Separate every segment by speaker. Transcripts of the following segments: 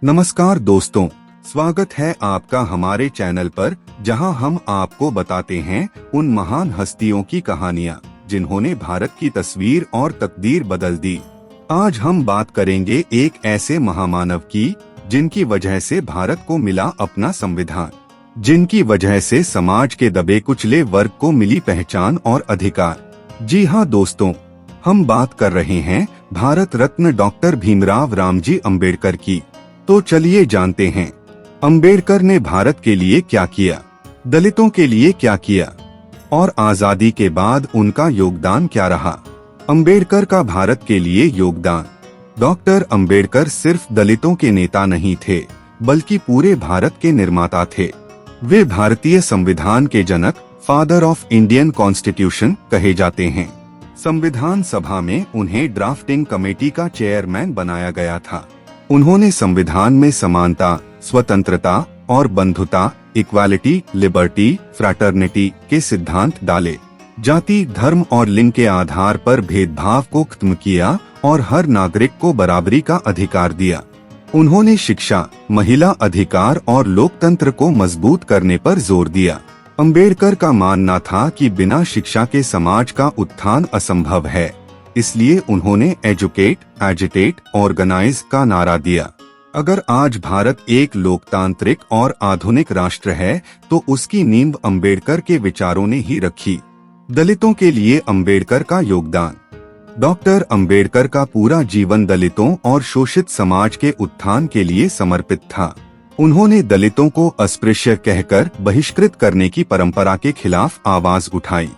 Speaker 1: नमस्कार दोस्तों, स्वागत है आपका हमारे चैनल पर, जहां हम आपको बताते हैं उन महान हस्तियों की कहानियां जिन्होंने भारत की तस्वीर और तकदीर बदल दी। आज हम बात करेंगे एक ऐसे महामानव की जिनकी वजह से भारत को मिला अपना संविधान, जिनकी वजह से समाज के दबे कुचले वर्ग को मिली पहचान और अधिकार। जी हाँ दोस्तों, हम बात कर रहे हैं भारत रत्न डॉक्टर भीमराव रामजी अंबेडकर की। तो चलिए जानते हैं अंबेडकर ने भारत के लिए क्या किया, दलितों के लिए क्या किया और आजादी के बाद उनका योगदान क्या रहा। अंबेडकर का भारत के लिए योगदान। डॉक्टर अंबेडकर सिर्फ दलितों के नेता नहीं थे, बल्कि पूरे भारत के निर्माता थे। वे भारतीय संविधान के जनक, फादर ऑफ इंडियन कॉन्स्टिट्यूशन कहे जाते हैं। संविधान सभा में उन्हें ड्राफ्टिंग कमेटी का चेयरमैन बनाया गया था। उन्होंने संविधान में समानता, स्वतंत्रता और बंधुता, इक्वालिटी, लिबर्टी, फ्रैटर्निटी के सिद्धांत डाले। जाति, धर्म और लिंग के आधार पर भेदभाव को खत्म किया और हर नागरिक को बराबरी का अधिकार दिया। उन्होंने शिक्षा, महिला अधिकार और लोकतंत्र को मजबूत करने पर जोर दिया। अंबेडकर का मानना था कि बिना शिक्षा के समाज का उत्थान असंभव है, इसलिए उन्होंने एजुकेट, एजिटेट, ऑर्गेनाइज का नारा दिया। अगर आज भारत एक लोकतांत्रिक और आधुनिक राष्ट्र है, तो उसकी नींव अंबेडकर के विचारों ने ही रखी। दलितों के लिए अंबेडकर का योगदान। डॉक्टर अंबेडकर का पूरा जीवन दलितों और शोषित समाज के उत्थान के लिए समर्पित था। उन्होंने दलितों को अस्पृश्य कहकर बहिष्कृत करने की परंपरा के खिलाफ आवाज उठाई।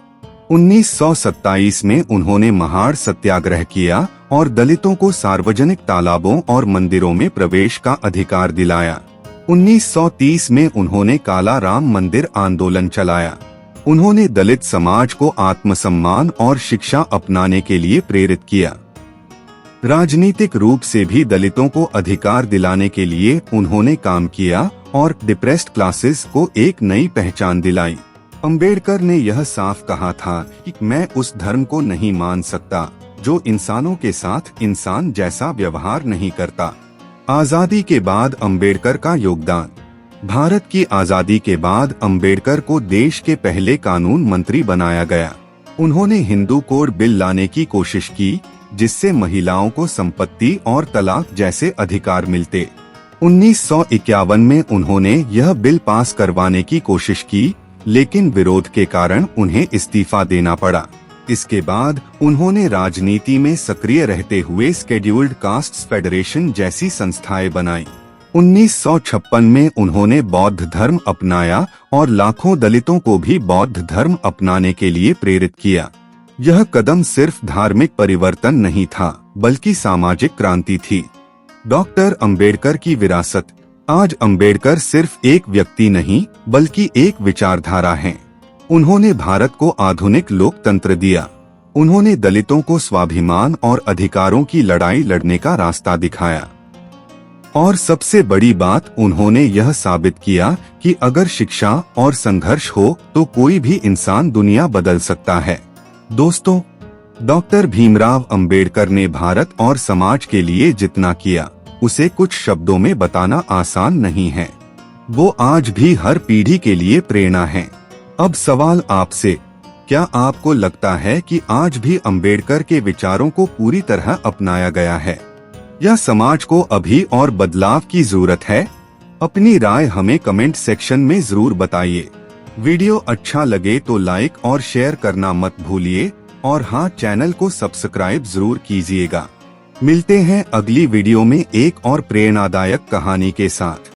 Speaker 1: 1927 में उन्होंने महाड़ सत्याग्रह किया और दलितों को सार्वजनिक तालाबों और मंदिरों में प्रवेश का अधिकार दिलाया। 1930 में उन्होंने काला राम मंदिर आंदोलन चलाया। उन्होंने दलित समाज को आत्मसम्मान और शिक्षा अपनाने के लिए प्रेरित किया। राजनीतिक रूप से भी दलितों को अधिकार दिलाने के लिए उन्होंने काम किया और डिप्रेस्ड क्लासेस को एक नई पहचान दिलाई। अंबेडकर ने यह साफ कहा था कि मैं उस धर्म को नहीं मान सकता जो इंसानों के साथ इंसान जैसा व्यवहार नहीं करता। आजादी के बाद अंबेडकर का योगदान। भारत की आजादी के बाद अंबेडकर को देश के पहले कानून मंत्री बनाया गया। उन्होंने हिंदू कोड बिल लाने की कोशिश की, जिससे महिलाओं को संपत्ति और तलाक जैसे अधिकार मिलते। 1951 में उन्होंने यह बिल पास करवाने की कोशिश की, लेकिन विरोध के कारण उन्हें इस्तीफा देना पड़ा। इसके बाद उन्होंने राजनीति में सक्रिय रहते हुए शेड्यूल्ड कास्ट्स फेडरेशन जैसी संस्थाएं बनाई। 1956 में उन्होंने बौद्ध धर्म अपनाया और लाखों दलितों को भी बौद्ध धर्म अपनाने के लिए प्रेरित किया। यह कदम सिर्फ धार्मिक परिवर्तन नहीं था, बल्कि सामाजिक क्रांति थी। डॉक्टर अंबेडकर की विरासत। आज अंबेडकर सिर्फ एक व्यक्ति नहीं, बल्कि एक विचारधारा है। उन्होंने भारत को आधुनिक लोकतंत्र दिया। उन्होंने दलितों को स्वाभिमान और अधिकारों की लड़ाई लड़ने का रास्ता दिखाया। और सबसे बड़ी बात, उन्होंने यह साबित किया कि अगर शिक्षा और संघर्ष हो तो कोई भी इंसान दुनिया बदल सकता है। दोस्तों, डॉक्टर भीमराव अंबेडकर ने भारत और समाज के लिए जितना किया, उसे कुछ शब्दों में बताना आसान नहीं है। वो आज भी हर पीढ़ी के लिए प्रेरणा है। अब सवाल आपसे, क्या आपको लगता है कि आज भी अंबेडकर के विचारों को पूरी तरह अपनाया गया है, या समाज को अभी और बदलाव की जरूरत है? अपनी राय हमें कमेंट सेक्शन में जरूर बताइए। वीडियो अच्छा लगे तो लाइक और शेयर करना मत भूलिए, और हाँ, चैनल को सब्सक्राइब जरूर कीजिएगा। मिलते हैं अगली वीडियो में एक और प्रेरणादायक कहानी के साथ।